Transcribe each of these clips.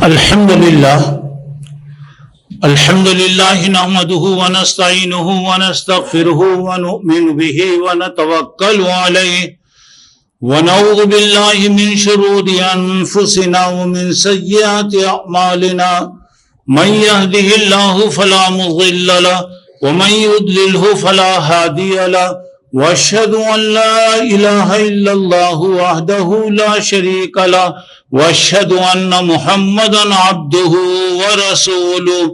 الحمد لله نحمده ونستعينه ونستغفره ونؤمن به ونتوكل عليه ونعوذ بالله من شرور أنفسنا ومن سيئات أعمالنا من يهده الله فلا مضل له ومن يضلله فلا هادي له واشهد ان لا اله الا الله وحده لا شريك له واشهد ان محمدا عبده ورسوله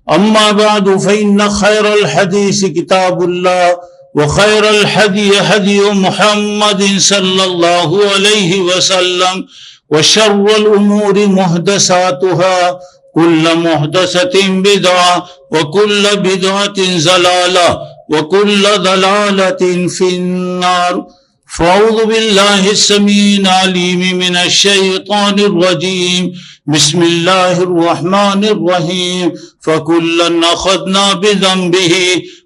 اما بعد فان خير الحديث كتاب الله وخير الهدي هدي محمد صلى الله عليه وسلم وشر الامور محدثاتها كل محدثة بدعة وكل بدعة ضلالة وكل ضلالة في النار فأعوذ بالله السميع العليم من الشيطان الرجيم بسم الله الرحمن الرحيم فكلا أخذنا بذنبه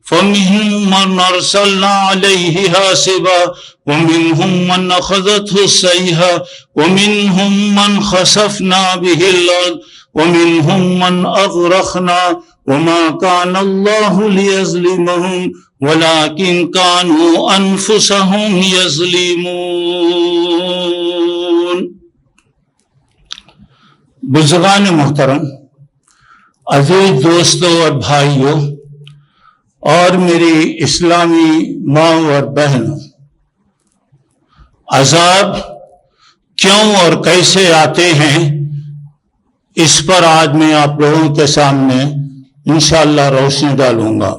فمنهم من أرسلنا عليه حاصبا ومنهم من أخذته الصيحة ومنهم من خسفنا به الأرض ومنهم من أغرقنا وما كان الله ليظلمهم ولكن كانوا أنفسهم يظلمون. بزرگان محترم، عزیز دوستوں اور بھائیوں اور میری اسلامی ماں اور بہنوں، عذاب کیوں اور کیسے آتے ہیں اس پر آج میں آپ لوگوں کے سامنے انشاءاللہ روشنی ڈالوں گا.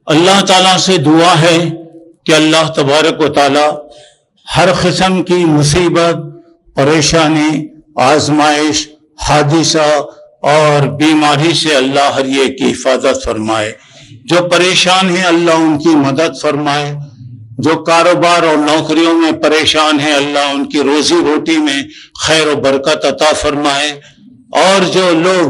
اللہ تعالیٰ سے دعا ہے کہ اللہ تبارک و تعالیٰ ہر قسم کی مصیبت، پریشانی، آزمائش، حادثہ اور بیماری سے اللہ ہر ایک کی حفاظت فرمائے. جو پریشان ہیں اللہ ان کی مدد فرمائے، جو کاروبار اور نوکریوں میں پریشان ہیں اللہ ان کی روزی روٹی میں خیر و برکت عطا فرمائے، اور جو لوگ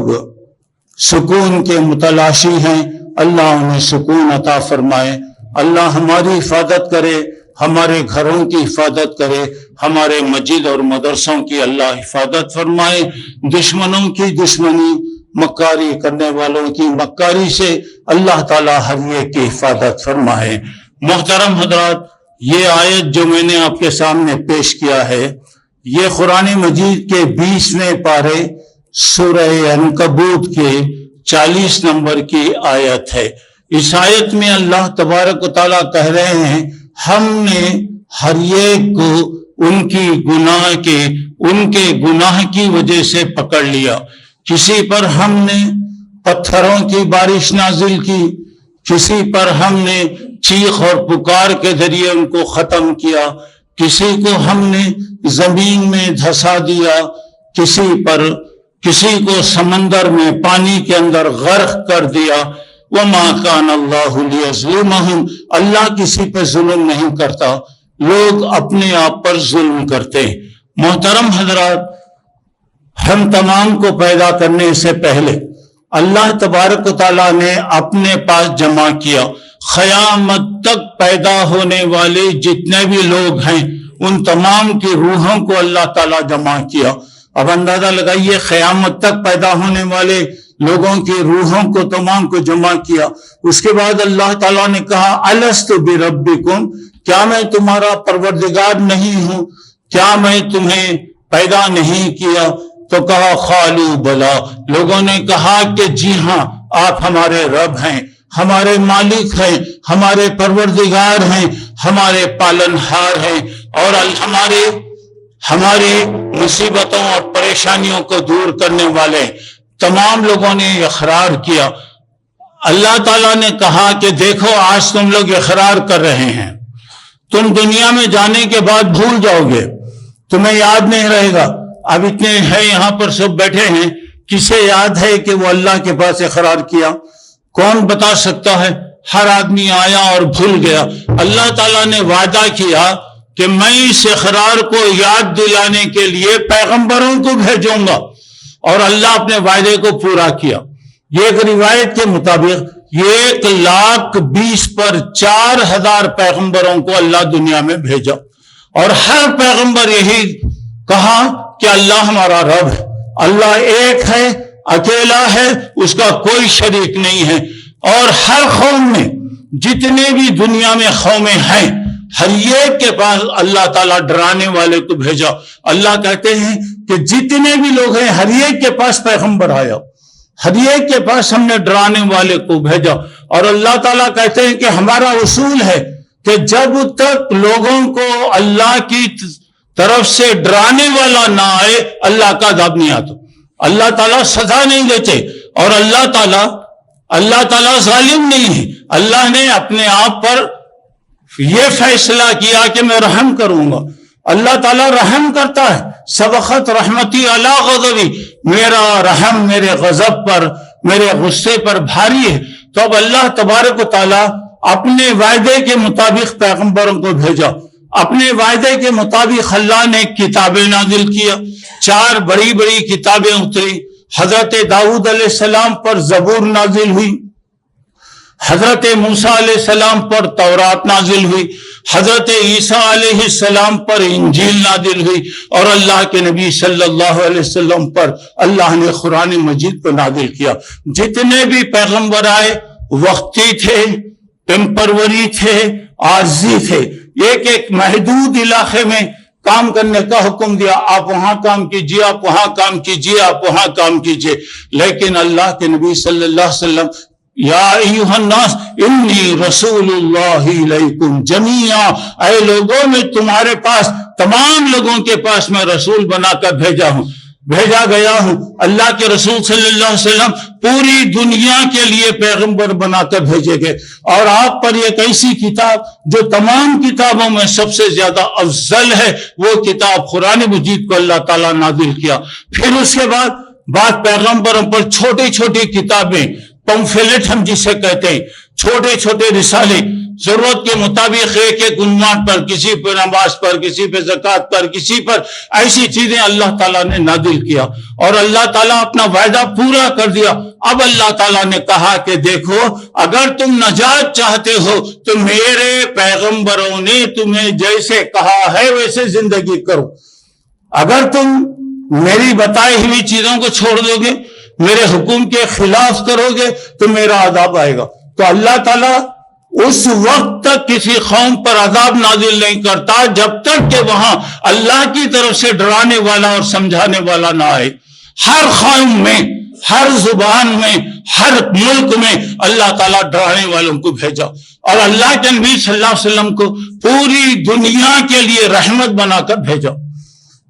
سکون کے متلاشی ہیں اللہ انہیں سکون عطا فرمائے. اللہ ہماری حفاظت کرے، ہمارے گھروں کی حفاظت کرے، ہمارے مسجد اور مدرسوں کی اللہ حفاظت فرمائے. دشمنوں کی دشمنی، مکاری کرنے والوں کی مکاری سے اللہ تعالی ہر ایک کی حفاظت فرمائے. محترم حضرات، یہ آیت جو میں نے آپ کے سامنے پیش کیا ہے یہ قرآن مجید کے 20ویں پارے سورہ عنکبوت کے 40 نمبر کی آیت ہے. اس آیت میں اللہ تبارک و تعالیٰ کہہ رہے ہیں ہم نے ہر ایک کو ان کے گناہ کی وجہ سے پکڑ لیا. کسی پر ہم نے پتھروں کی بارش نازل کی، کسی پر ہم نے چیخ اور پکار کے ذریعے ان کو ختم کیا، کسی کو ہم نے زمین میں دھسا دیا، کسی کو سمندر میں پانی کے اندر غرق کر دیا. وَمَا كَانَ اللَّهُ لِيَظْلِمَهُمْ، اللہ کسی پہ ظلم نہیں کرتا، لوگ اپنے آپ پر ظلم کرتے. محترم حضرات، ہم تمام کو پیدا کرنے سے پہلے اللہ تبارک و تعالیٰ نے اپنے پاس جمع کیا. قیامت تک پیدا ہونے والے جتنے بھی لوگ ہیں ان تمام کی روحوں کو اللہ تعالیٰ جمع کیا. اب اندازہ لگائیے، قیامت تک پیدا ہونے والے لوگوں کی روحوں کو تمام کو جمع کیا. اس کے بعد اللہ تعالیٰ نے کہا الست بربکم، کیا میں تمہارا پروردگار نہیں ہوں؟ کیا میں تمہیں پیدا نہیں کیا؟ تو کہا قالوا بلا، لوگوں نے کہا کہ جی ہاں آپ ہمارے رب ہیں، ہمارے مالک ہیں، ہمارے پروردگار ہیں، ہمارے پالنہار ہیں، اور ہماری مصیبتوں اور پریشانیوں کو دور کرنے والے. تمام لوگوں نے اقرار کیا. اللہ تعالیٰ نے کہا کہ دیکھو آج تم لوگ اقرار کر رہے ہیں، تم دنیا میں جانے کے بعد بھول جاؤ گے، تمہیں یاد نہیں رہے گا. اب اتنے ہیں یہاں پر سب بیٹھے ہیں، کسے یاد ہے کہ وہ اللہ کے پاس اقرار کیا؟ کون بتا سکتا ہے؟ ہر آدمی آیا اور بھول گیا. اللہ تعالیٰ نے وعدہ کیا کہ میں اس اقرار کو یاد دلانے کے لیے پیغمبروں کو بھیجوں گا، اور اللہ اپنے وعدے کو پورا کیا. یہ ایک روایت کے مطابق 1,20,000 پر 4,000 پیغمبروں کو اللہ دنیا میں بھیجا، اور ہر پیغمبر یہی کہا کہ اللہ ہمارا رب ہے، اللہ ایک ہے، اکیلا ہے، اس کا کوئی شریک نہیں ہے۔ اور ہر قوم میں جتنے بھی دنیا میں قومیں ہیں، ہر ایک کے پاس اللہ تعالیٰ ڈرانے والے کو بھیجا۔ اللہ کہتے ہیں کہ جتنے بھی لوگ ہیں ہر ایک کے پاس پیغمبر آیا، ہر ایک کے پاس ہم نے ڈرانے والے کو بھیجا۔ اور اللہ تعالیٰ کہتے ہیں کہ ہمارا اصول ہے کہ جب تک لوگوں کو اللہ کی طرف سے ڈرانے والا نہ آئے، اللہ کا عذاب نہیں آتا، اللہ تعالیٰ سزا نہیں دیتے۔ اور اللہ تعالیٰ ظالم نہیں ہے۔ اللہ نے اپنے آپ پر یہ فیصلہ کیا کہ میں رحم کروں گا۔ اللہ تعالیٰ رحم کرتا ہے، سبقت رحمتی علی غضبی، میرا رحم میرے غضب پر، میرے غصے پر بھاری ہے۔ تو اب اللہ تبارک و تعالیٰ اپنے وعدے کے مطابق پیغمبروں کو بھیجا، اپنے وعدے کے مطابق اللہ نے کتابیں نازل کیا، 4 بڑی بڑی کتابیں اتری۔ حضرت داؤد علیہ السلام پر زبور نازل ہوئی، حضرت موسیٰ علیہ السلام پر تورات نازل ہوئی، حضرت عیسیٰ علیہ السلام پر انجیل نازل ہوئی، اور اللہ کے نبی صلی اللہ علیہ وسلم پر اللہ نے قرآن مجید کو نازل کیا۔ جتنے بھی پیغمبر آئے وقتی تھے، ٹیمپروری تھے، عارضی تھے، ایک محدود علاقے میں کام کرنے کا حکم دیا، آپ وہاں کام کیجئے، آپ وہاں کام کیجئے، آپ وہاں کام کیجئے۔ لیکن اللہ کے نبی صلی اللہ علیہ وسلم، یا ایھا الناس انی رسول اللہ الیکم جمیعا، اے لوگوں میں تمہارے پاس، تمام لوگوں کے پاس میں رسول بنا کر بھیجا گیا ہوں۔ اللہ کے رسول صلی اللہ علیہ وسلم پوری دنیا کے لیے پیغمبر بنا کر بھیجے گئے، اور آپ پر ایک ایسی کتاب جو تمام کتابوں میں سب سے زیادہ افضل ہے، وہ کتاب قرآن مجید کو اللہ تعالیٰ نازل کیا۔ پھر اس کے بعد پیغمبروں پر چھوٹی چھوٹی کتابیں، پمفلٹ ہم جسے کہتے ہیں، چھوٹے چھوٹے رسالے، ضرورت کے مطابق ایک عنوان پر، کسی پر نماز پر، کسی پہ زکوٰۃ پر، کسی پر، ایسی چیزیں اللہ تعالیٰ نے نازل کیا، اور اللہ تعالیٰ اپنا وعدہ پورا کر دیا۔ اب اللہ تعالیٰ نے کہا کہ دیکھو، اگر تم نجات چاہتے ہو تو میرے پیغمبروں نے تمہیں جیسے کہا ہے ویسے زندگی کرو۔ اگر تم میری بتائی ہوئی چیزوں کو چھوڑ دو گے، میرے حکم کے خلاف کرو گے، تو میرا عذاب آئے گا۔ تو اللہ تعالیٰ اس وقت تک کسی قوم پر عذاب نازل نہیں کرتا جب تک کہ وہاں اللہ کی طرف سے ڈرانے والا اور سمجھانے والا نہ آئے۔ ہر قوم میں، ہر زبان میں، ہر ملک میں اللہ تعالیٰ ڈرانے والوں کو بھیجا، اور اللہ کے نبی صلی اللہ علیہ وسلم کو پوری دنیا کے لیے رحمت بنا کر بھیجا۔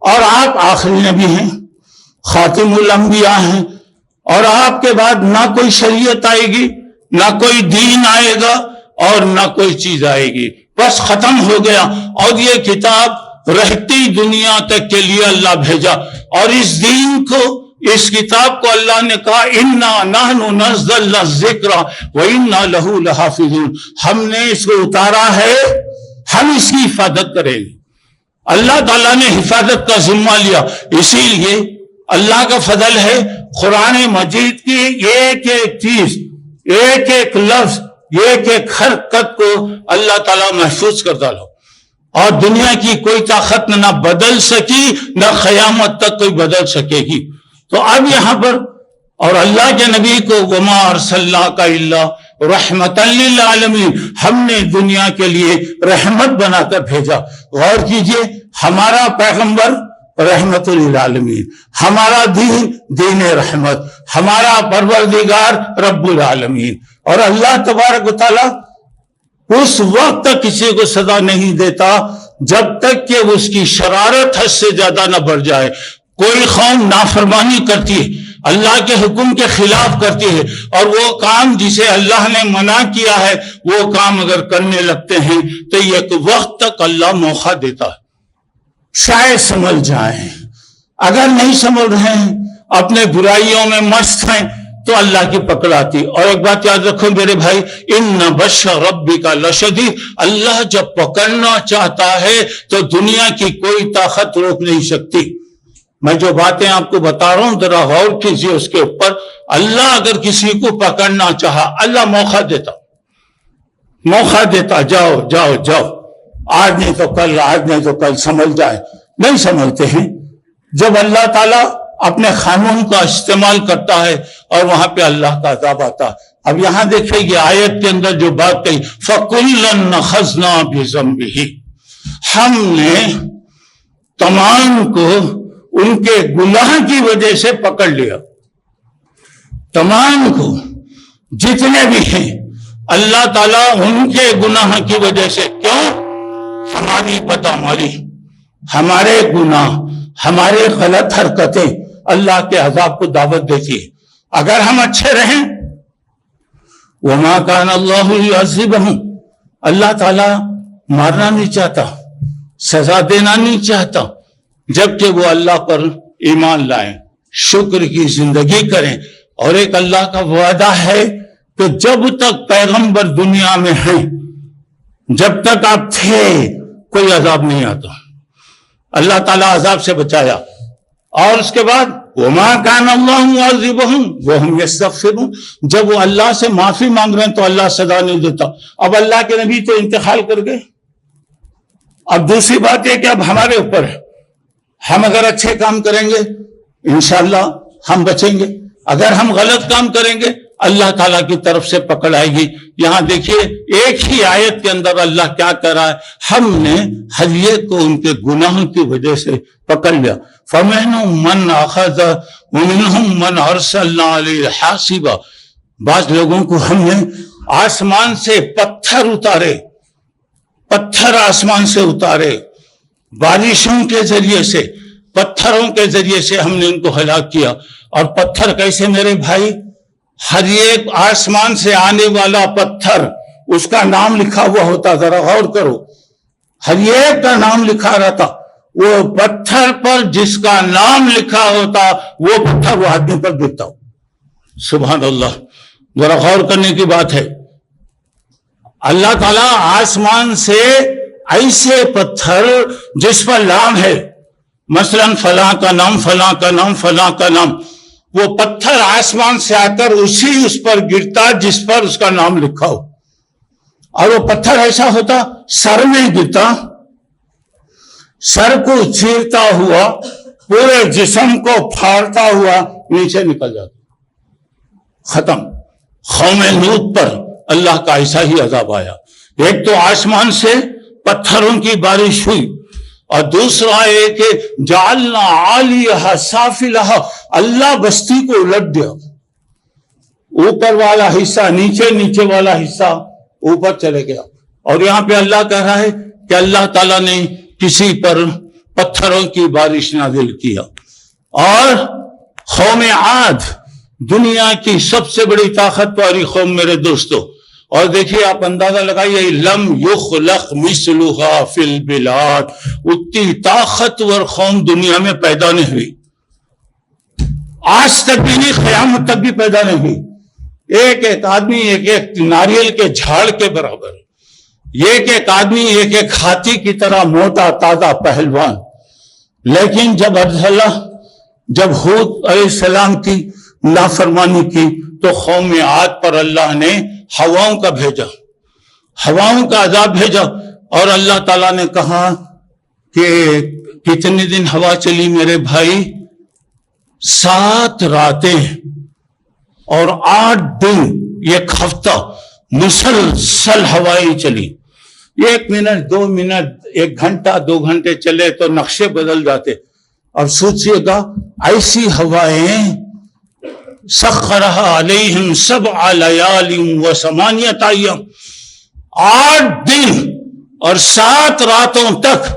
اور آپ آخری نبی ہیں، خاتم الانبیاء ہیں، اور آپ کے بعد نہ کوئی شریعت آئے گی، نہ کوئی دین آئے گا، اور نہ کوئی چیز آئے گی، بس ختم ہو گیا۔ اور یہ کتاب رہتی دنیا تک کے لیے اللہ بھیجا، اور اس دین کو، اس کتاب کو اللہ نے کہا اِنَّا نَحْنُ نَزَّلْنَا الذِّكْرَ وَإِنَّا لَهُ لَحَافِظُونَ، ہم نے اس کو اتارا ہے، ہم اس کی حفاظت کریں گے۔ اللہ تعالیٰ نے حفاظت کا ذمہ لیا، اسی لیے اللہ کا فضل ہے، قرآن مجید کی ایک ایک چیز، ایک ایک لفظ، ایک ایک حرکت کو اللہ تعالیٰ محفوظ کر ڈالا، اور دنیا کی کوئی طاقت نہ بدل سکی، نہ قیامت تک کوئی بدل سکے گی۔ تو اب یہاں پر، اور اللہ کے نبی کو وَمَا أَرْسَلْنَاكَ إِلَّا رَحْمَةً لِّلْعَالَمِينَ، ہم نے دنیا کے لیے رحمت بنا کر بھیجا۔ غور کیجئے، ہمارا پیغمبر رحمت للعالمین، ہمارا دین دین رحمت، ہمارا پروردگار رب العالمین۔ اور اللہ تبارک و تعالیٰ اس وقت تک کسی کو سزا نہیں دیتا جب تک کہ اس کی شرارت حد سے زیادہ نہ بڑھ جائے۔ کوئی قوم نافرمانی کرتی ہے، اللہ کے حکم کے خلاف کرتی ہے، اور وہ کام جسے اللہ نے منع کیا ہے وہ کام اگر کرنے لگتے ہیں تو ایک وقت تک اللہ موقع دیتا ہے، شاید سنبھل جائیں۔ اگر نہیں سنبھل رہے ہیں، اپنے برائیوں میں مست ہیں، تو اللہ کی پکڑ آتی۔ اور ایک بات یاد رکھو میرے بھائی، ان بطش ربک لشدید، اللہ جب پکڑنا چاہتا ہے تو دنیا کی کوئی طاقت روک نہیں سکتی۔ میں جو باتیں آپ کو بتا رہا ہوں ذرا غور کیجیے اس کے اوپر۔ اللہ اگر کسی کو پکڑنا چاہا، اللہ موقع دیتا، جاؤ جاؤ جاؤ، آج نہیں تو کل، آج نہیں تو کل، سنبھل جائے۔ نہیں سنبھلتے ہیں۔ جب اللہ تعالیٰ اپنے قانون کا استعمال کرتا ہے اور وہاں پہ اللہ کا عذاب آتا ہے۔ اب یہاں دیکھیں یہ آیت کے اندر جو بات کہی فَكُلًّا أَخَذْنَا بِذَنبِهِ، ہم نے تمام کو ان کے گناہ کی وجہ سے پکڑ لیا، تمام کو جتنے بھی ہیں اللہ تعالیٰ ان کے گناہ کی وجہ سے، کیوں؟ ہماری بدعملی، ہمارے گناہ، ہمارے غلط حرکتیں اللہ کے عذاب کو دعوت دیتی ہے۔ اگر ہم اچھے رہیں وَمَا كَانَ اللَّهُ لِيُعَذِّبَهُمْ، اللہ تعالیٰ مارنا نہیں چاہتا، سزا دینا نہیں چاہتا، جبکہ وہ اللہ پر ایمان لائیں، شکر کی زندگی کریں۔ اور ایک اللہ کا وعدہ ہے کہ جب تک پیغمبر دنیا میں ہیں، جب تک آپ تھے، کوئی عذاب نہیں آتا۔ اللہ تعالیٰ عذاب سے بچایا، اور اس کے بعد وَمَا كَانَ اللَّهُ مُعَذِّبَهُمْ وَهُمْ يَسْتَغْفِرُونَ، جب وہ اللہ سے معافی مانگ رہے ہیں تو اللہ سزا نہیں دیتا۔ اب اللہ کے نبی تو انتقال کر گئے۔ اب دوسری بات یہ کہ اب ہمارے اوپر ہے، ہم اگر اچھے کام کریں گے انشاءاللہ ہم بچیں گے، اگر ہم غلط کام کریں گے اللہ تعالیٰ کی طرف سے پکڑ آئے گی۔ یہاں دیکھیے ایک ہی آیت کے اندر اللہ کیا کر رہا ہے، ہم نے حلیے کو ان کے گناہوں کی وجہ سے پکڑ لیا۔ فَمِنْهُمْ مَنْ أَخَذَ وَمِنْهُمْ مَنْ أَرْسَلْنَا عَلَيْهِ حَاصِبًا، بعض لوگوں کو ہم نے آسمان سے پتھر اتارے، پتھر آسمان سے اتارے، بارشوں کے ذریعے سے، پتھروں کے ذریعے سے ہم نے ان کو ہلاک کیا۔ اور پتھر کیسے میرے بھائی؟ ہر ایک آسمان سے آنے والا پتھر اس کا نام لکھا ہوا ہوتا، ذرا غور کرو، ہر ایک کا نام لکھا رہتا، وہ پتھر پر جس کا نام لکھا ہوتا وہ پتھر وہ آدمی پر گرتا ہو۔ سبحان اللہ، ذرا غور کرنے کی بات ہے۔ اللہ تعالیٰ آسمان سے ایسے پتھر جس پر نام ہے، مثلا فلاں کا نام، فلاں کا نام، فلاں کا نام، وہ پتھر آسمان سے آ کر اس پر گرتا جس پر اس کا نام لکھا ہو، اور وہ پتھر ایسا ہوتا سر میں گرتا، سر کو چیرتا ہوا پورے جسم کو پھاڑتا ہوا نیچے نکل جاتا، ختم۔ قوم لوط پر اللہ کا ایسا ہی عذاب آیا، ایک تو آسمان سے پتھروں کی بارش ہوئی، اور دوسرا ہے کہ جعلنا عالیہا سافلہا، اللہ بستی کو الٹ دیا، اوپر والا حصہ نیچے، نیچے والا حصہ اوپر چلے گیا۔ اور یہاں پہ اللہ کہہ رہا ہے کہ اللہ تعالیٰ نے کسی پر پتھروں کی بارش نازل کیا۔ اور قوم عاد دنیا کی سب سے بڑی طاقت والی قوم میرے دوستو، اور دیکھیے آپ اندازہ لگائیے، لم یخلق مثلھا فی البلاد، اتنی طاقتور قوم دنیا میں پیدا نہیں ہوئی، آج تک بھی نہیں، قیامت تک بھی پیدا نہیں ہوئی۔ ایک ایک آدمی ایک ایک ناریل کے جھاڑ کے برابر، ایک ایک آدمی ایک ایک ہاتھی کی طرح موٹا تازہ پہلوان۔ لیکن جب ہود علیہ السلام کی نافرمانی کی تو قوم عاد پر اللہ نے ہواؤں کا بھیجا، ہواؤں کا عذاب بھیجا، اور اللہ تعالیٰ نے کہا کہ کتنے دن ہوا چلی میرے بھائی؟ 7 راتیں اور 8 دن، ایک ہفتہ مسلسل ہوائیں چلی۔ 1 منٹ 2 منٹ 1 گھنٹہ 2 گھنٹے چلے تو نقشے بدل جاتے۔ اور سوچئے گا ایسی ہوائیں، سخرها علیہم 7 لیال و 8 ایام، 8 دن اور 7 راتوں تک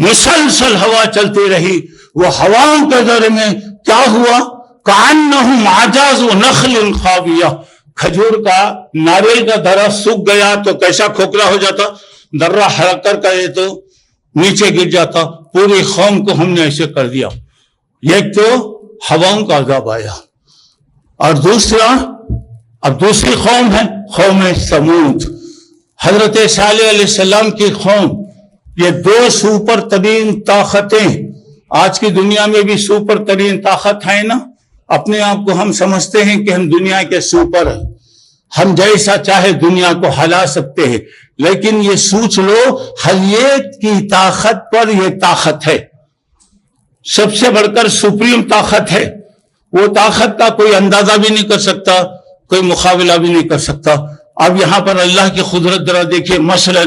مسلسل ہوا چلتی رہی۔ وہ ہواؤں کے ذریعے میں کیا ہوا؟ کأنہم اعجاز نخل خاویہ، کھجور کا، ناریل کا درخت سوکھ گیا تو کیسا کھوکھلا ہو جاتا، درہ ہڑکر کرے تو نیچے گر جاتا۔ پوری قوم کو ہم نے ایسے کر دیا۔ ایک تو ہواؤں کا عذاب آیا، اور دوسرا اب دوسری قوم ہے قوم سمود، حضرت صالح علیہ السلام کی قوم۔ یہ 2 سپر ترین طاقتیں آج کی دنیا میں بھی سپر ترین طاقت ہے نا، اپنے آپ کو ہم سمجھتے ہیں کہ ہم دنیا کے سپر ہیں، ہم جیسا چاہے دنیا کو ہلا سکتے ہیں، لیکن یہ سوچ لو حلیت کی طاقت پر یہ طاقت ہے، سب سے بڑھ کر سپریم طاقت ہے. وہ طاقت کا کوئی اندازہ بھی نہیں کر سکتا, کوئی مقابلہ بھی نہیں کر سکتا. اب یہاں پر اللہ کی قدرت ذرا دیکھیے. مثلا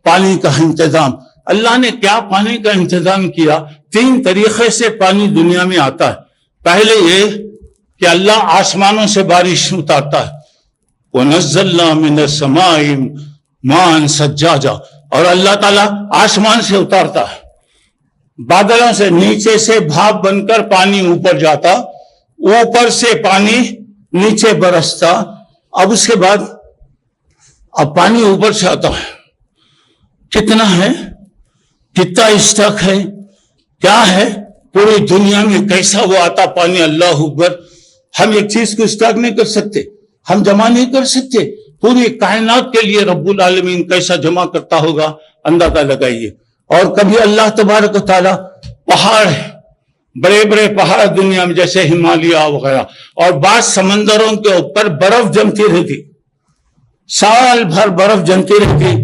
پانی کا انتظام, اللہ نے کیا پانی کا انتظام کیا. 3 طریقے سے پانی دنیا میں آتا ہے. پہلے یہ کہ اللہ آسمانوں سے بارش اتارتا ہے, وَنَزَّلْنَا مِنَ السَّمَاءِ مَاءً ثَجَّاجًا, اور اللہ تعالیٰ آسمان سے اتارتا ہے, بادلوں سے, نیچے سے بھاپ بن کر پانی اوپر جاتا, اوپر سے پانی نیچے برستا. اب اس کے بعد اب پانی اوپر سے آتا ہے. کتنا ہے, کتنا اسٹاک ہے, کیا ہے پوری دنیا میں, کیسا وہ آتا پانی. اللہ اکبر. ہم ایک چیز کو اسٹاک نہیں کر سکتے, ہم جمع نہیں کر سکتے. پوری کائنات کے لیے رب العالمین کیسا جمع کرتا ہوگا, اندازہ لگائیے. اور کبھی اللہ تبارک و تعالیٰ پہاڑ ہے, بڑے بڑے پہاڑ دنیا میں جیسے ہمالیہ وغیرہ, اور بعض سمندروں کے اوپر برف جمتی رہتی, سال بھر برف جمتی رہتی.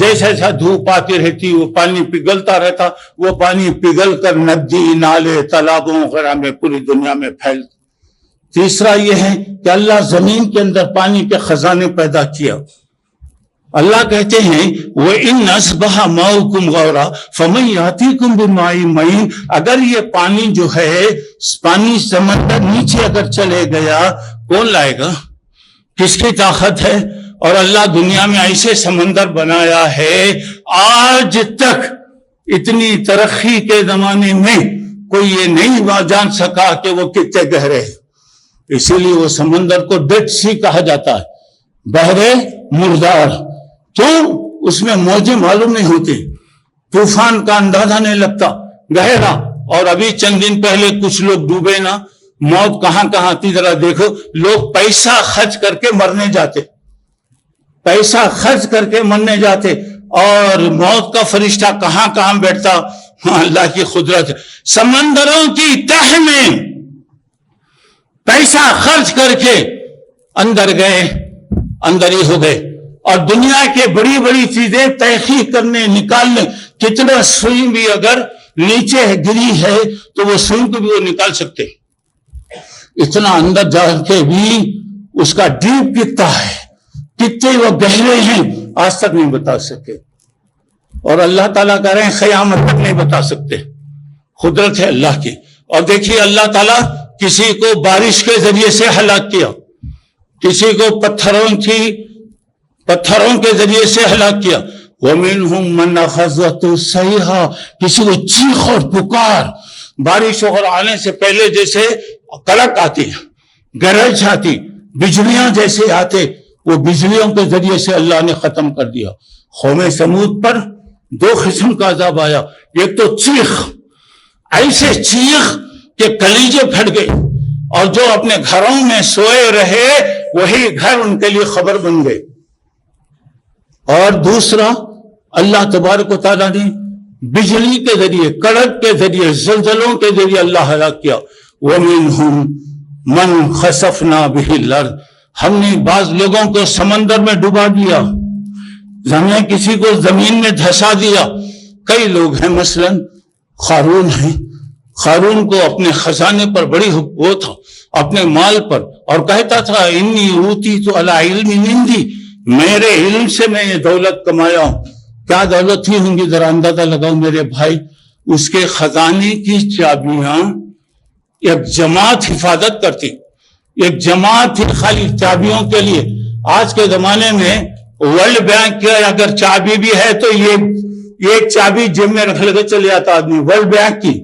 جیسا جیسا دھوپ آتی رہتی وہ پانی پگھلتا رہتا, وہ پانی پگھل کر ندی, نالے, تالابوں وغیرہ میں پوری دنیا میں پھیلتا. تیسرا یہ ہے کہ اللہ زمین کے اندر پانی کے خزانے پیدا کیا. اللہ کہتے ہیں وَإِنْ أَصْبَحَ مَاؤُكُمْ غَوْرًا فَمَنْ يَأْتِيكُمْ بِمَاءٍ مَّعِينٍ. اگر یہ پانی جو ہے, پانی سمندر نیچے اگر چلے گیا, کون لائے گا, کس کی طاقت ہے. اور اللہ دنیا میں ایسے سمندر بنایا ہے, آج تک اتنی ترقی کے زمانے میں کوئی یہ نہیں جان سکا کہ وہ کتنے گہرے ہیں. اسی لیے وہ سمندر کو ڈیڈ سی کہا جاتا ہے, بحر مردار. کیوں؟ اس میں موجیں معلوم نہیں ہوتی, طوفان کا اندازہ نہیں لگتا, گہرا. اور ابھی چند دن پہلے کچھ لوگ ڈوبے نا, موت کہاں کہاں آتی ذرا دیکھو. لوگ پیسہ خرچ کر کے مرنے جاتے, پیسہ خرچ کر کے مرنے جاتے, اور موت کا فرشتہ کہاں کہاں بیٹھتا. اللہ کی قدرت ہے. سمندروں کی تہ میں پیسہ خرچ کر کے اندر گئے, اندر ہی ہو گئے. اور دنیا کے بڑی بڑی چیزیں تحقیق کرنے, نکالنے, کتنا سوئی بھی اگر نیچے گری ہے تو وہ سوئی کو بھی وہ نکال سکتے. اتنا اندر جا کے بھی اس کا ڈیپ کتنا ہے, کتنے وہ گہرے ہیں, آج تک نہیں بتا سکے. اور اللہ تعالیٰ کہہ رہے ہیں قیامت تک نہیں بتا سکتے. قدرت ہے اللہ کی. اور دیکھیے اللہ تعالیٰ کسی کو بارش کے ذریعے سے ہلاک کیا, کسی کو پتھروں کے ذریعے سے ہلاک کیا. وَمِنْهُمْ مَنْ أَخَذَتْهُ الصَّيْحَةُ, کسی کو چیخ اور پکار, بارش وغیرہ آنے سے پہلے جیسے کڑک آتی, گرج آتی, بجلیاں جیسے آتے, وہ بجلیوں کے ذریعے سے اللہ نے ختم کر دیا. قوم سمود پر 2 قسم کا عذاب آیا. ایک تو چیخ, ایسے چیخ کہ کلیجے پھٹ گئے, اور جو اپنے گھروں میں سوئے رہے وہی گھر ان کے لیے خبر بن گئے. اور دوسرا اللہ تبارک و تعالیٰ نے بجلی کے ذریعے, کڑک کے ذریعے, زلزلوں کے ذریعے اللہ ہلاک کیا. وَمِنْهُمْ مَنْ خَسَفْنَا بِهِ الْأَرْضَ, ہم نے بعض لوگوں کو سمندر میں ڈبا دیا, ہمیں کسی کو زمین میں دھسا دیا. کئی لوگ ہیں, مثلا قارون ہیں, قارون کو اپنے خزانے پر بڑی وہ تھا, اپنے مال پر, اور کہتا تھا انی اوتیت علی علم عندی, میرے علم سے میں یہ دولت کمایا ہوں. کیا دولت ہی ہوں گی ذرا اندازہ لگاؤ میرے بھائی. اس کے خزانے کی چابیاں ایک جماعت حفاظت کرتی, ایک جماعت تھی خالی چابیوں کے لیے. آج کے زمانے میں ورلڈ بینک کی اگر چابی بھی ہے تو یہ ایک چابی جیب میں رکھ لے چلے جاتا آدمی. ورلڈ بینک کی,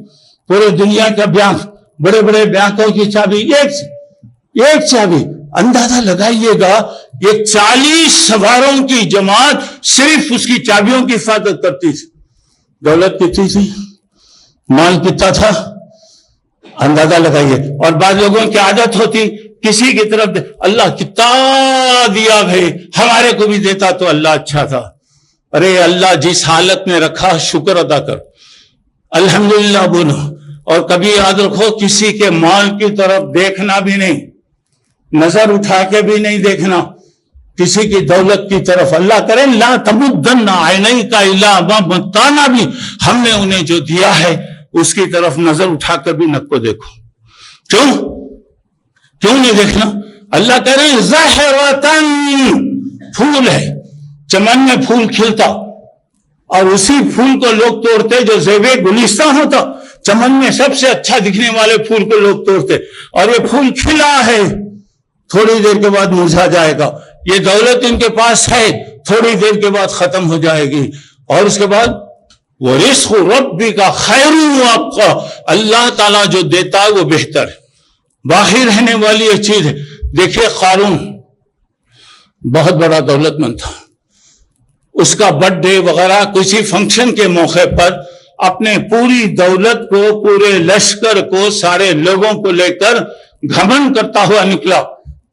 پورے دنیا کا بینک, بڑے بڑے بینکوں کی چابی, ایک چابی. اندازہ لگائیے گا یہ 40 سواروں کی جماعت صرف اس کی چابیوں کی حفاظت کرتی تھی. دولت کتنی تھی, مال کتنا تھا, اندازہ لگائیے. اور بعض لوگوں کی عادت ہوتی کسی کی طرف اللہ کتنا دیا بھائی, ہمارے کو بھی دیتا تو اللہ اچھا تھا. ارے اللہ جس حالت میں رکھا شکر ادا کر, الحمدللہ بولو. اور کبھی یاد رکھو کسی کے مال کی طرف دیکھنا بھی نہیں, نظر اٹھا کے بھی نہیں دیکھنا کسی کی دولت کی طرف. اللہ کرے لا تمدن عینیک الی ما متعنا بھی, ہم نے انہیں جو دیا ہے اس کی طرف نظر اٹھا کر بھی نہ کو دیکھو. کیوں نہیں دیکھنا؟ اللہ کہہ رہے ہیں زہرتن، پھول ہے، چمن میں پھول کھلتا اور اسی پھول کو لوگ توڑتے جو زیب گلستان ہوتا. چمن میں سب سے اچھا دکھنے والے پھول کو لوگ توڑتے، اور یہ پھول کھلا ہے، تھوڑی دیر کے بعد مرجھا جائے گا. یہ دولت ان کے پاس ہے، تھوڑی دیر کے بعد ختم ہو جائے گی. اور اس کے بعد وَرِزْقُ رَبِّكَ خَيْرٌ وَأَبْقَىٰ، اللہ تعالیٰ جو دیتا ہے وہ بہتر ہے، باقی رہنے والی یہ چیز ہے. دیکھیے قارون بہت بڑا دولت مند تھا، اس کا برتھ ڈے وغیرہ کسی فنکشن کے موقع پر اپنے پوری دولت کو، پورے لشکر کو، سارے لوگوں کو لے کر گھمنڈ کرتا ہوا نکلا.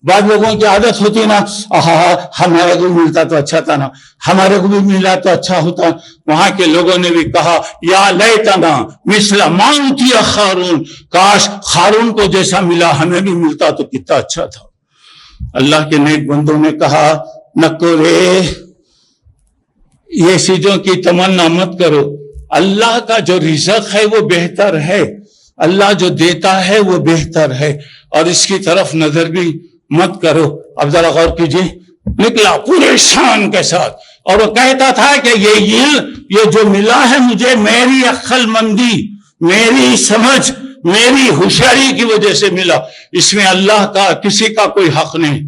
بعض لوگوں کی عادت ہوتی ہے نا، ہمارے کو ملتا تو اچھا تھا نا، ہمارے کو بھی ملا تو اچھا ہوتا. وہاں کے لوگوں نے بھی کہا یا لیتنا مثل ما اوتی قارون، کاش قارون کو جیسا ملا ہمیں بھی ملتا تو کتنا اچھا تھا. اللہ کے نیک بندوں نے کہا نکو رے، یہ چیزوں کی تمنا مت کرو. اللہ کا جو رزق ہے وہ بہتر ہے، اللہ جو دیتا ہے وہ بہتر ہے، اور اس کی طرف نظر بھی مت کرو. اب ذرا غور کیجیے، نکلا پورے شان کے ساتھ، اور وہ کہتا تھا کہ یہ جو ملا ہے مجھے میری عقل مندی، میری سمجھ، میری ہوشیاری کی وجہ سے ملا، اس میں اللہ کا کسی کا کوئی حق نہیں.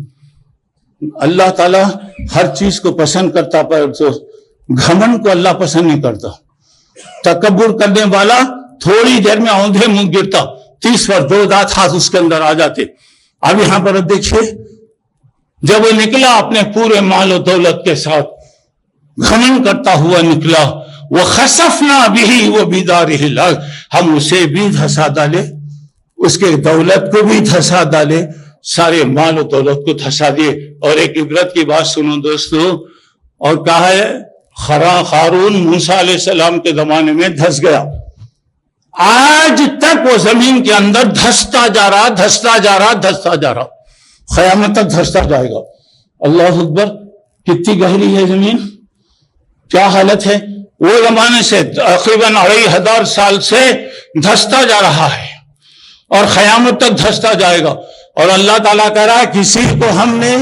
اللہ تعالیٰ ہر چیز کو پسند کرتا، پر گھمنڈ کو اللہ پسند نہیں کرتا. تکبر کرنے والا تھوڑی دیر میں اوندھے منہ گرتا، 30 پر 2 دانت ہاتھ اس کے اندر آ جاتے. اب یہاں پر دیکھیے، جب وہ نکلا اپنے پورے مال و دولت کے ساتھ گھمنڈ کرتا ہوا نکلا، وَخَسَفْنَا بِهِ وَبِدَارِهِ الْأَرْضَ، ہم اسے بھی دھسا ڈالے، اس کے دولت کو بھی دھسا ڈالے، سارے مال و دولت کو دھسا دیے. اور ایک عبرت کی بات سنو دوستو، اور کہا ہے قارون موسیٰ علیہ السلام کے زمانے میں دھس گیا، آج تک وہ زمین کے اندر دھستا جا رہا، دھستا جا رہا، دھستا جا رہا، قیامت تک دھستا جائے گا. اللہ اکبر، کتنی گہری ہے زمین، کیا حالت ہے. وہ زمانے سے تقریباً 2500 سال سے دھستا جا رہا ہے اور قیامت تک دھستا جائے گا. اور اللہ تعالیٰ کہہ رہا ہے کسی کو ہم نے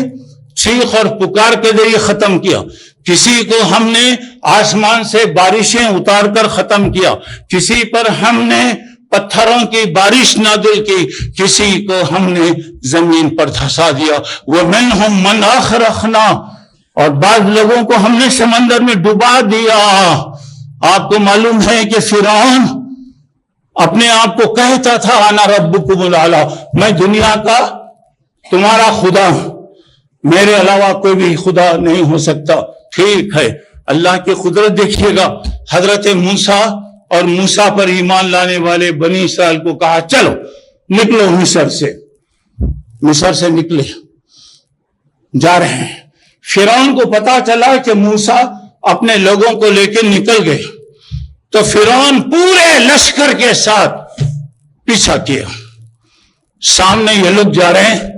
چیخ اور پکار کے ذریعے ختم کیا، کسی کو ہم نے آسمان سے بارشیں اتار کر ختم کیا، کسی پر ہم نے پتھروں کی بارش نازل کی، کسی کو ہم نے زمین پر دھسا دیا. وَمِنْهُمْ مَنْ أَغْرَقْنَا، اور بعض لوگوں کو ہم نے سمندر میں ڈبا دیا. آپ کو معلوم ہے کہ فرعون اپنے آپ کو کہتا تھا انا ربکم الاعلی، میں دنیا کا تمہارا خدا ہوں، میرے علاوہ کوئی بھی خدا نہیں ہو سکتا. ٹھیک ہے، اللہ کی قدرت دیکھیے گا. حضرت موسیٰ اور موسیٰ پر ایمان لانے والے بنی اسرائیل کو کہا چلو نکلو مصر سے نکلے، جا رہے ہیں. فرعون کو پتا چلا کہ موسیٰ اپنے لوگوں کو لے کے نکل گئے، تو فرعون پورے لشکر کے ساتھ پیچھا کیا. سامنے یہ لوگ جا رہے ہیں،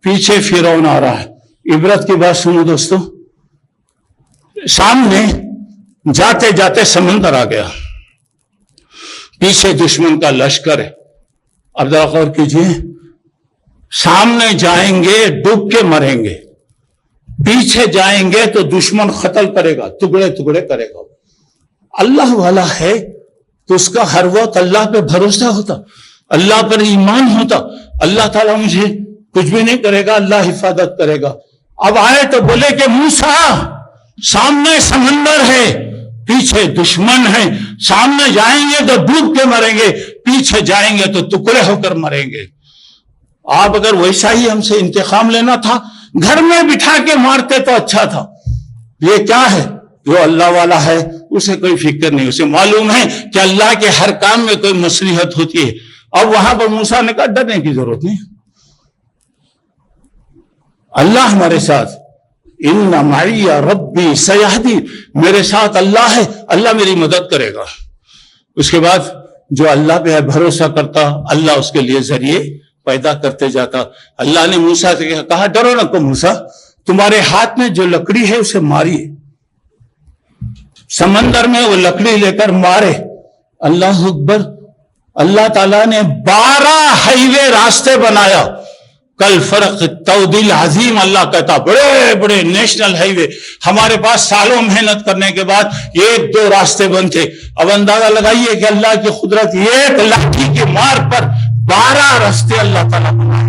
پیچھے فرعون آ رہا ہے. عبرت کی بات سنو دوستو، سامنے جاتے جاتے سمندر آ گیا، پیچھے دشمن کا لشکر ہے. اب ذرا غور کیجیے، سامنے جائیں گے ڈوب کے مریں گے، پیچھے جائیں گے تو دشمن قتل کرے گا، ٹکڑے ٹکڑے کرے گا. اللہ والا ہے تو اس کا ہر وقت اللہ پہ بھروسہ ہوتا، اللہ پر ایمان ہوتا. اللہ تعالیٰ مجھے کچھ بھی نہیں کرے گا، اللہ حفاظت کرے گا. اب آئے تو بولے کہ موسیٰ سامنے سمندر ہے، پیچھے دشمن ہے، سامنے جائیں گے تو ڈوب کے مریں گے، پیچھے جائیں گے تو ٹکڑے ہو کر مریں گے. آپ اگر ویسا ہی ہم سے انتقام لینا تھا، گھر میں بٹھا کے مارتے تو اچھا تھا. یہ کیا ہے؟ جو اللہ والا ہے اسے کوئی فکر نہیں، اسے معلوم ہے کہ اللہ کے ہر کام میں کوئی مصلحت ہوتی ہے. اب وہاں پر موسیٰ نے کہا ڈرنے کی ضرورت نہیں، اللہ ہمارے ساتھ، ان معی ربی سیہدی، میرے ساتھ اللہ ہے، اللہ میری مدد کرے گا. اس کے بعد جو اللہ پہ بھروسہ کرتا، اللہ اس کے لیے ذریعے پیدا کرتے جاتا. اللہ نے موسیٰ سے کہا ڈرو نہ کو موسیٰ، تمہارے ہاتھ میں جو لکڑی ہے اسے ماریے. سمندر میں وہ لکڑی لے کر مارے. اللہ اکبر، اللہ تعالیٰ نے 12 ہائی وے راستے بنایا. کل فرق التودیل عظیم، اللہ کہتا بڑے بڑے نیشنل ہائی وے، ہمارے پاس سالوں محنت کرنے کے بعد 1-2 راستے بنتے. اب اندازہ لگائیے کہ اللہ کی قدرت، 1 لاٹھی کی مار پر 12 راستے اللہ تعالیٰ بنائے.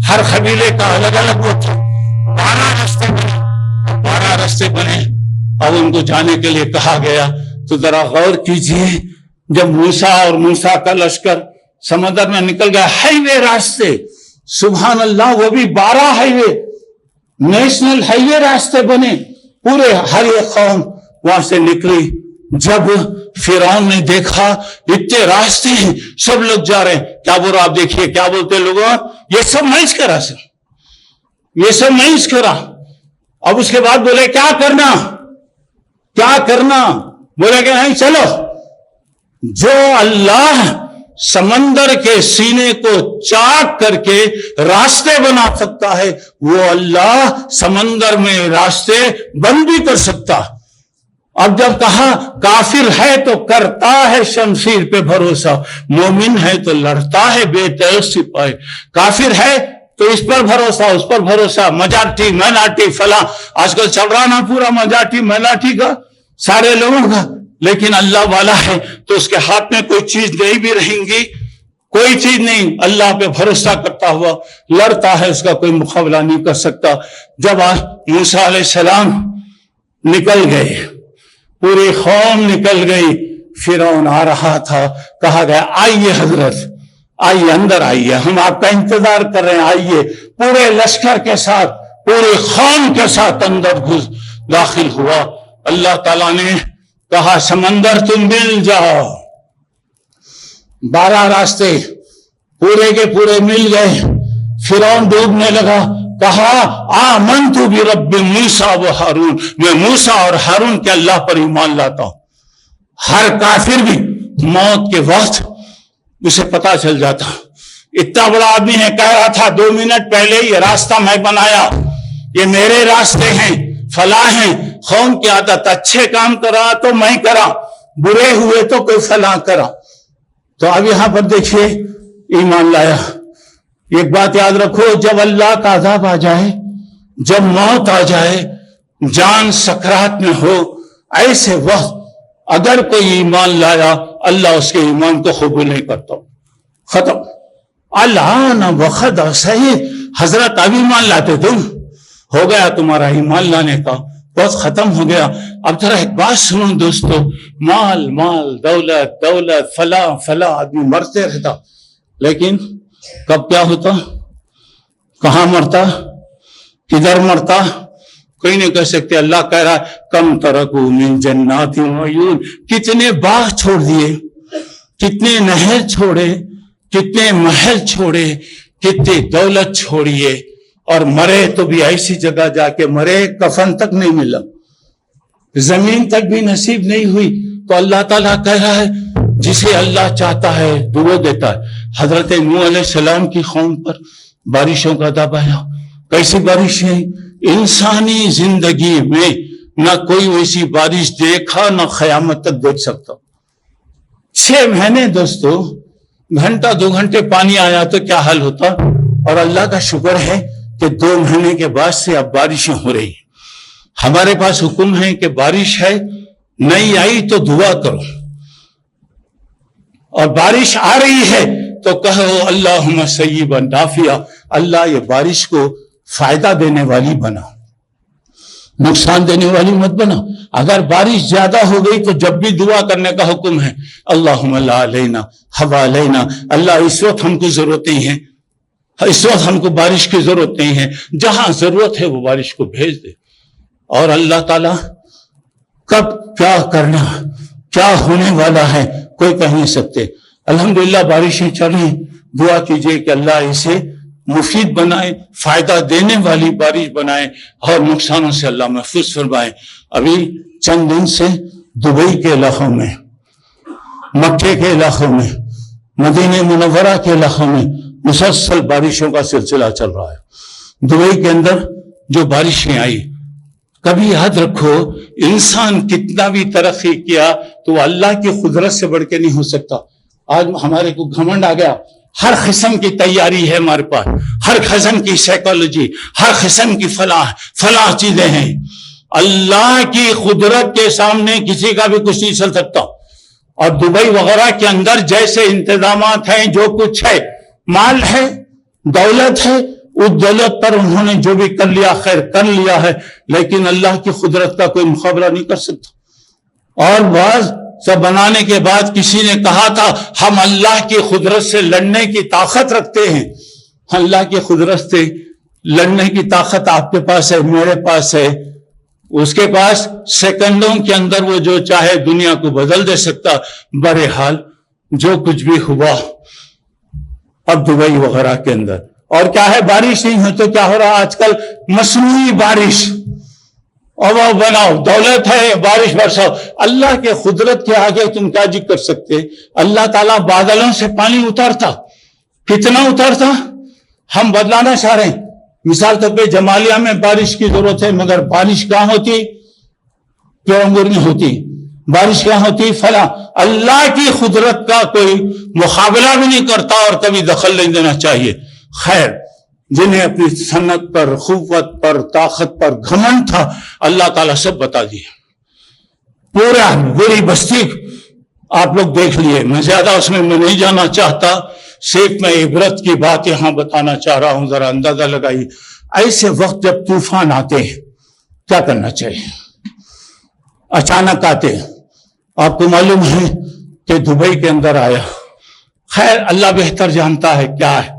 ہر قبیلے کا الگ الگ وہ تھا. 12 راستے بنے. اب ان کو جانے کے لیے کہا گیا تو ذرا غور کیجئے، جب موسیٰ اور موسیٰ کا لشکر سمندر میں نکل گیا، ہائی وے راستے، سبحان اللہ، وہ بھی 12 ہائی وے، نیشنل ہائی وے راستے بنے. پورے ہر ایک قوم وہاں سے نکلی. جب فرعون نے دیکھا اتنے راستے ہیں، سب لوگ جا رہے ہیں، کیا بول رہا؟ آپ دیکھیے کیا بولتے لوگوں، یہ سب میں اس کرا سر، یہ سب میں اس کرا. اب اس کے بعد بولے کیا کرنا، کیا کرنا؟ بولے کہ نہیں، چلو، جو اللہ سمندر کے سینے کو چاک کر کے راستے بنا سکتا ہے، وہ اللہ سمندر میں راستے بند بھی کر سکتا. اب جب کہا کافر ہے تو کرتا ہے شمشیر پہ بھروسہ، مومن ہے تو لڑتا ہے بے تیغ سپاہی. کافر ہے تو اس پر بھروسہ، اس پر بھروسہ، مجارٹی مائنارٹی فلاں، آج کل چل رہا نا پورا مجارٹی مائنارٹی کا سارے لوگوں کا. لیکن اللہ والا ہے تو اس کے ہاتھ میں کوئی چیز نہیں بھی رہیں گی، کوئی چیز نہیں. اللہ پہ بھروسہ کرتا ہوا لڑتا ہے، اس کا کوئی مقابلہ نہیں کر سکتا. جب موسیٰ علیہ السلام نکل گئے، پوری قوم نکل گئی، فرعون آ رہا تھا، کہا گیا آئیے حضرت، آئیے اندر آئیے، ہم آپ کا انتظار کر رہے ہیں، آئیے. پورے لشکر کے ساتھ، پوری قوم کے ساتھ اندر داخل ہوا. اللہ تعالیٰ نے کہا سمندر تم مل جاؤ. 12 راستے پورے کے پورے مل گئے. فرعون ڈوبنے لگا. کہا آمنت برب موسیٰ و ہارون، میں موسیٰ اور ہارون کے اللہ پر ایمان لاتا ہوں. ہر کافر بھی موت کے وقت اسے پتا چل جاتا. اتنا بڑا آدمی ہے، کہہ رہا تھا 2 منٹ پہلے یہ راستہ میں بنایا، یہ میرے راستے ہیں، فلاں ہیں. قوم کی عادت، اچھے کام کرا تو میں کرا، برے ہوئے تو کوئی فلاں کرا. تو اب یہاں پر دیکھیے ایمان لایا. ایک بات یاد رکھو، جب اللہ کا عذاب آ جائے، جب موت آ جائے، جان سکرات میں ہو، ایسے وقت اگر کوئی ایمان لایا، اللہ اس کے ایمان کو قبول نہیں کرتا. ختم. الان وقت صحیح حضرت، اب ایمان لاتے تم، ہو گیا تمہارا ایمان لانے کا وقت، ختم ہو گیا. اب ذرا ایک بات سنو دوستو، مال مال، دولت دولت، فلاں فلاں، آدمی مرتے رہتا، لیکن کب کیا ہوتا، کہاں مرتا، کدھر مرتا، کوئی نہیں کہہ سکتے. اللہ کہہ رہا ہے کم ترکو من جنات وعیون، کتنے باغ چھوڑ دیے، کتنے نہر چھوڑے، کتنے محل چھوڑے، کتنی دولت چھوڑیے، اور مرے تو بھی ایسی جگہ جا کے مرے کفن تک نہیں ملا، زمین تک بھی نصیب نہیں ہوئی. تو اللہ تعالیٰ کہہ رہا ہے جسے اللہ چاہتا ہے وہ دیتا ہے. حضرت نوح علیہ السلام کی قوم پر بارشوں کا عذاب آیا. کیسی بارشیں؟ انسانی زندگی میں نہ کوئی ویسی بارش دیکھا، نہ قیامت تک دیکھ سکتا. 6 مہینے دوستو، گھنٹہ 2 گھنٹے پانی آیا تو کیا حال ہوتا. اور اللہ کا شکر ہے کہ 2 مہینے کے بعد سے اب بارشیں ہو رہی. ہمارے پاس حکم ہے کہ بارش ہے، نہیں آئی تو دعا کرو، اور بارش آ رہی ہے تو کہو اللہم سیبا نافعا، اللہ یہ بارش کو فائدہ دینے والی بنا، نقصان دینے والی مت بنا. اگر بارش زیادہ ہو گئی تو جب بھی دعا کرنے کا حکم ہے، اللہم لا علینا حوالینا، اللہ اس وقت ہم کو ضرورت نہیں ہے، اس وقت ہم کو بارش کی ضرورت نہیں ہے، جہاں ضرورت ہے وہ بارش کو بھیج دے. اور اللہ تعالیٰ کب کیا کرنا، کیا ہونے والا ہے کوئی کہہ نہیں سکتے. الحمدللہ بارشیں چل رہی، دعا کیجئے کہ اللہ اسے مفید بنائے، فائدہ دینے والی بارش بنائے، اور نقصانوں سے اللہ محفوظ فرمائے. ابھی چند دن سے دبئی کے علاقوں میں، مکے کے علاقوں میں، مدینہ منورہ کے علاقوں میں مسلسل بارشوں کا سلسلہ چل رہا ہے. دبئی کے اندر جو بارشیں آئی، کبھی یاد رکھو انسان کتنا بھی ترقی کیا تو وہ اللہ کی قدرت سے بڑھ کے نہیں ہو سکتا. آج ہمارے کو گھمنڈ آ گیا, ہر قسم کی تیاری ہے ہمارے پاس, ہر قسم کی سائیکالوجی, ہر قسم کی فلاح چیزیں ہیں. اللہ کی قدرت کے سامنے کسی کا بھی کچھ نہیں چل سکتا. اور دبئی وغیرہ کے اندر جیسے انتظامات ہیں, جو کچھ ہے, مال ہے, دولت ہے, اس دولت پر انہوں نے جو بھی کر لیا خیر کر لیا ہے, لیکن اللہ کی قدرت کا کوئی مقابلہ نہیں کر سکتا. اور بعض سب بنانے کے بعد کسی نے کہا تھا ہم اللہ کی قدرت سے لڑنے کی طاقت رکھتے ہیں. اللہ کی قدرت سے لڑنے کی طاقت آپ کے پاس ہے, میرے پاس ہے. اس کے پاس سیکنڈوں کے اندر وہ جو چاہے دنیا کو بدل دے سکتا. بہرحال جو کچھ بھی ہوا اب دبئی وغیرہ کے اندر, اور کیا ہے, بارش نہیں ہو تو کیا ہو رہا آج کل, مصنوعی بارش. اور وہ بناؤ, دولت ہے, بارش برساؤ. اللہ کے قدرت کے آگے تم کیا جی کر سکتے. اللہ تعالیٰ بادلوں سے پانی اتارتا, کتنا اتارتا, ہم بدلانا چاہ رہے ہیں. مثال طور پہ جمالیہ میں بارش کی ضرورت ہے, مگر بارش کہاں ہوتی, پیرنگور میں ہوتی. بارش کہاں ہوتی, فلاں. اللہ کی قدرت کا کوئی مقابلہ بھی نہیں کرتا اور کبھی دخل نہیں دینا چاہیے. خیر, جنہیں اپنی صنعت پر, قوت پر, طاقت پر گھمنڈ تھا, اللہ تعالیٰ سب بتا دیا. پورا بری بستی آپ لوگ دیکھ لیے. میں زیادہ اس میں نہیں جانا چاہتا, صرف میں عبرت کی بات یہاں بتانا چاہ رہا ہوں. ذرا اندازہ لگائیے, ایسے وقت جب طوفان آتے ہیں کیا کرنا چاہیے. اچانک آتے ہیں, آپ کو معلوم ہے کہ دبئی کے اندر آیا. خیر اللہ بہتر جانتا ہے کیا ہے.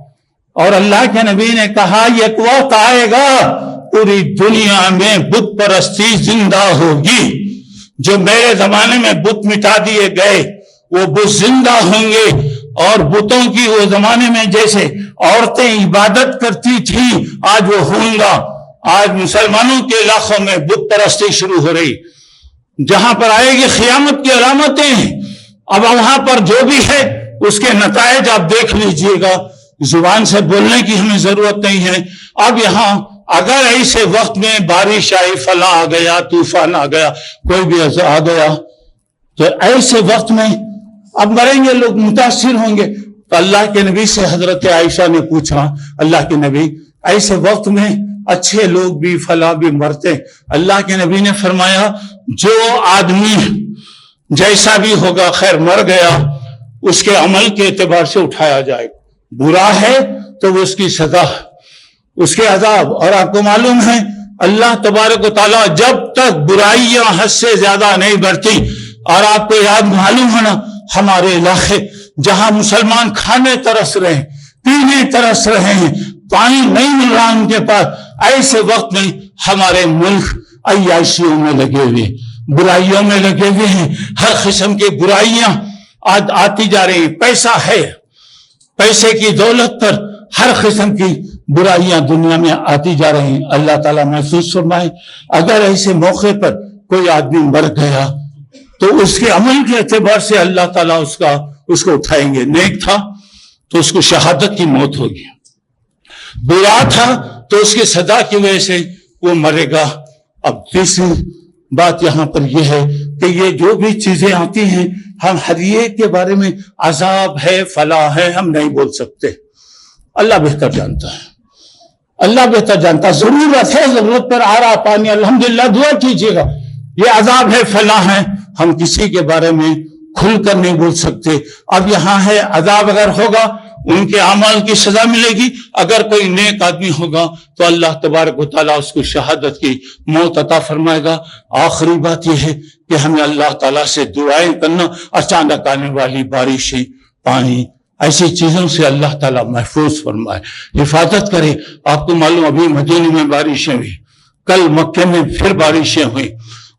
اور اللہ کے نبی نے کہا ایک وقت آئے گا پوری دنیا میں بت پرستی زندہ ہوگی. جو میرے زمانے میں بت مٹا دیے گئے وہ بت زندہ ہوں گے. اور بتوں کی وہ زمانے میں جیسے عورتیں عبادت کرتی تھی آج وہ ہوں گا. آج مسلمانوں کے علاقوں میں بت پرستی شروع ہو رہی. جہاں پر آئے گی قیامت کی علامتیں ہیں. اب وہاں پر جو بھی ہے اس کے نتائج آپ دیکھ لیجئے گا. زبان سے بولنے کی ہمیں ضرورت نہیں ہے. اب یہاں اگر ایسے وقت میں بارش آئی, فلاں آ گیا, طوفان آ گیا, کوئی بھی آ گیا, تو ایسے وقت میں اب مریں گے لوگ, متاثر ہوں گے. تو اللہ کے نبی سے حضرت عائشہ نے پوچھا, اللہ کے نبی ایسے وقت میں اچھے لوگ بھی فلاں بھی مرتے. اللہ کے نبی نے فرمایا جو آدمی جیسا بھی ہوگا خیر مر گیا, اس کے عمل کے اعتبار سے اٹھایا جائے گا. برا ہے تو وہ اس کی سزا, اس کے عذاب. اور آپ کو معلوم ہے اللہ تبارک و تعالیٰ جب تک برائیاں حد سے زیادہ نہیں بڑھتی. اور آپ کو یاد معلوم ہے نا, ہمارے علاقے جہاں مسلمان کھانے ترس رہے ہیں, پینے ترس رہے ہیں, پانی نہیں مل رہا ان کے پاس, ایسے وقت میں ہمارے ملک عیاشیوں میں لگے ہوئے, برائیوں میں لگے ہوئے ہیں. ہر قسم کی برائیاں آتی جا رہی ہیں. پیسہ ہے, پیسے کی دولت پر ہر قسم کی برائیاں دنیا میں آتی جا رہی ہیں. اللہ تعالیٰ محفوظ فرمائے. اگر ایسے موقع پر کوئی آدمی مر گیا تو اس کے عمل کے اعتبار سے اللہ تعالیٰ اس کو اٹھائیں گے. نیک تھا تو اس کو شہادت کی موت ہوگی, برا تھا تو اس کی سزا کی وجہ سے وہ مرے گا. اب تیسری بات یہاں پر یہ ہے کہ یہ جو بھی چیزیں آتی ہیں ہم ہر ایک کے بارے میں عذاب ہے فلاح ہے ہم نہیں بول سکتے. اللہ بہتر جانتا ہے, اللہ بہتر جانتا. ضرورت ہے, ضرورت پر آ رہا پانی, الحمدللہ دعا کیجیے گا. یہ عذاب ہے فلاح ہے, ہم کسی کے بارے میں کھل کر نہیں بول سکتے. اب یہاں ہے عذاب اگر ہوگا ان کے اعمال کی سزا ملے گی. اگر کوئی نیک آدمی ہوگا تو اللہ تبارک و تعالیٰ اس کو شہادت کی موت عطا فرمائے گا. آخری بات یہ ہے کہ ہمیں اللہ تعالیٰ سے دعائیں کرنا, اچانک آنے والی بارشیں, پانی, ایسی چیزوں سے اللہ تعالیٰ محفوظ فرمائے, حفاظت کرے. آپ کو معلوم ابھی مدینے میں بارشیں ہوئی, کل مکے میں پھر بارشیں ہوئی,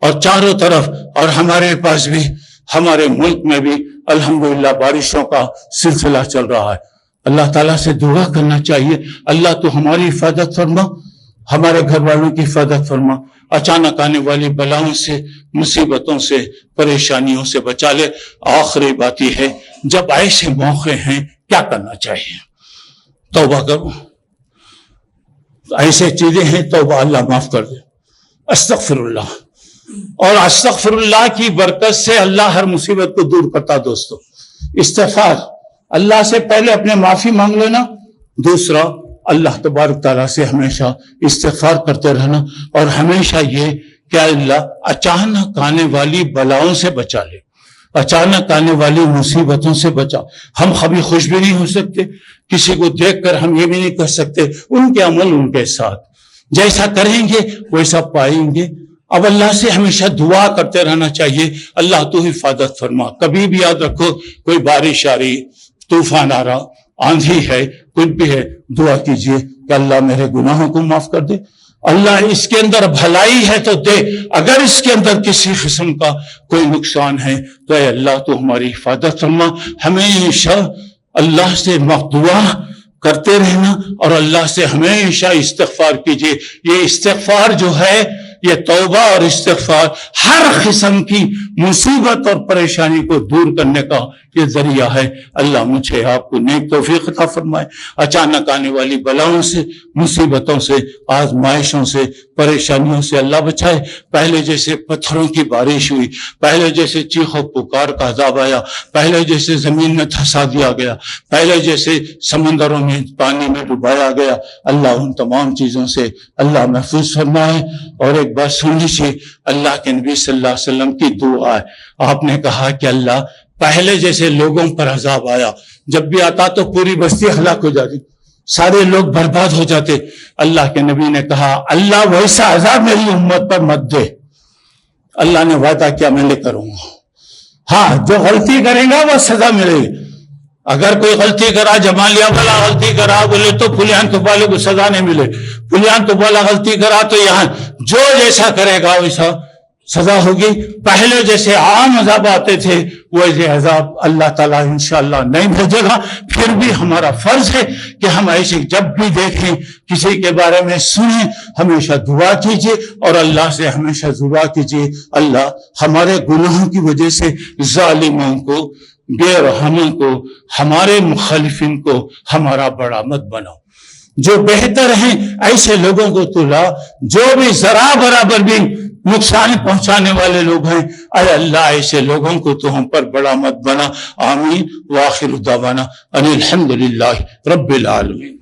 اور چاروں طرف, اور ہمارے پاس بھی ہمارے ملک میں بھی الحمدللہ بارشوں کا سلسلہ چل رہا ہے. اللہ تعالیٰ سے دعا کرنا چاہیے, اللہ تو ہماری حفاظت فرما, ہمارے گھر والوں کی حفاظت فرما, اچانک آنے والی بلاؤں سے, مصیبتوں سے, پریشانیوں سے بچا لے. آخری بات یہ ہے جب ایسے موقع ہیں کیا کرنا چاہیے, توبہ کرو. ایسے چیزیں ہیں توبہ, اللہ معاف کر دے. استغفر اللہ، اور استغفر اللہ کی برکت سے اللہ ہر مصیبت کو دور کرتا۔ دوستو استغفار، اللہ سے پہلے اپنے معافی مانگ لینا، دوسرا اللہ تبارک تعالیٰ سے ہمیشہ استغفار کرتے رہنا، اور ہمیشہ یہ کہ اللہ اچانک آنے والی بلاؤں سے بچا لے، اچانک آنے والی مصیبتوں سے بچا۔ ہم کبھی خوش بھی نہیں ہو سکتے، کسی کو دیکھ کر ہم یہ بھی نہیں کہہ سکتے ان کے عمل ان کے ساتھ، جیسا کریں گے ویسا پائیں گے۔ اب اللہ سے ہمیشہ دعا کرتے رہنا چاہیے، اللہ تو حفاظت فرما۔ کبھی بھی یاد رکھو کوئی بارش آ رہی، طوفان آ رہا، آندھی ہے، کچھ بھی ہے، دعا کیجئے کہ اللہ میرے گناہوں کو معاف کر دے، اللہ اس کے اندر بھلائی ہے تو دے، اگر اس کے اندر کسی قسم کا کوئی نقصان ہے تو اے اللہ تو ہماری حفاظت فرما۔ ہمیشہ اللہ سے دعا کرتے رہنا اور اللہ سے ہمیشہ استغفار کیجئے۔ یہ استغفار جو ہے، یہ توبہ اور استغفار ہر قسم کی مصیبت اور پریشانی کو دور کرنے کا یہ ذریعہ ہے۔ اللہ مجھے آپ کو نیک توفیق عطا فرمائے، اچانک آنے والی بلاؤں سے، مصیبتوں سے، آزمائشوں سے، پریشانیوں سے اللہ بچائے۔ پہلے جیسے پتھروں کی بارش ہوئی، پہلے جیسے چیخ و پکار کا عذاب آیا، پہلے جیسے زمین میں دھسا دیا گیا، پہلے جیسے سمندروں میں پانی میں ڈبایا گیا، اللہ ان تمام چیزوں سے اللہ محفوظ فرمائے۔ اور ایک بات سن لیجیے، اللہ کے نبی صلی اللہ علیہ وسلم کی دعا ہے، آپ نے کہا کہ اللہ پہلے جیسے لوگوں پر عذاب آیا، جب بھی آتا تو پوری بستی ہلاک ہو جاتی، سارے لوگ برباد ہو جاتے، اللہ کے نبی نے کہا اللہ ویسا عذاب میری امت پر مت دے۔ اللہ نے وعدہ کیا میں لے کروں گا، ہاں جو غلطی کرے گا وہ سزا ملے گی۔ اگر کوئی غلطی کرا، جمالیہ والا غلطی کرا بولے تو فلیان تو والے کو سزا نہیں ملے، فلیان تو والا غلطی کرا تو یہاں جو جیسا کرے گا ویسا سزا ہوگی۔ پہلے جیسے عام عذاب آتے تھے ویسے عذاب اللہ تعالیٰ انشاءاللہ نہیں بھیجے گا۔ پھر بھی ہمارا فرض ہے کہ ہم ایسے جب بھی دیکھیں، کسی کے بارے میں سنیں، ہمیشہ دعا کیجئے اور اللہ سے ہمیشہ دعا کیجئے اللہ ہمارے گناہوں کی وجہ سے ظالموں کو، بے رحموں کو، ہمارے مخالفین کو ہمارا بڑا مت بناؤ۔ جو بہتر ہیں ایسے لوگوں کو تو لا، جو بھی ذرا برابر بھی نقصان پہنچانے والے لوگ ہیں، اے اللہ ایسے لوگوں کو تو ہم پر بڑا مت بنا۔ آمین۔ وآخر دعوانا ان الحمدللہ رب العالمین۔